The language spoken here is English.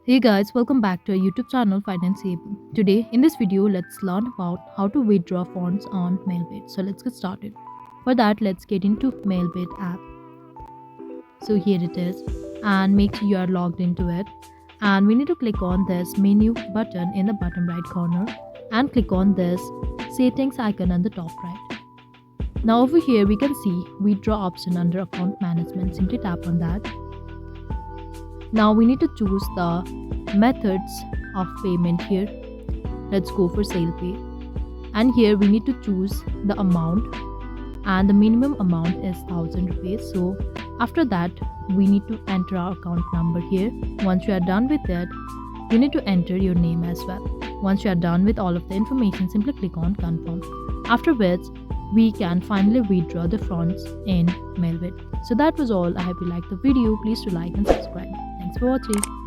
Hey guys, welcome back to our YouTube channel Financeable. Today, in this video, let's learn about how to withdraw funds on Melbet. So let's get started. For that, let's get into Melbet app. So here it is, and make sure you are logged into it. And we need to click on this menu button in the bottom right corner and click on this settings icon on the top right. Now over here, we can see withdraw option under account management. Simply tap on that. Now we need to choose the methods of payment here. Let's go for sale pay. And here we need to choose the amount, and the minimum amount is 1000 rupees. So after that, we need to enter our account number here. Once you are done with it, you need to enter your name as well. Once you are done with all of the information, simply click on confirm. After which, we can finally withdraw the funds in Melbet. So that was all. I hope you liked the video. Please do like and subscribe. Thanks for watching.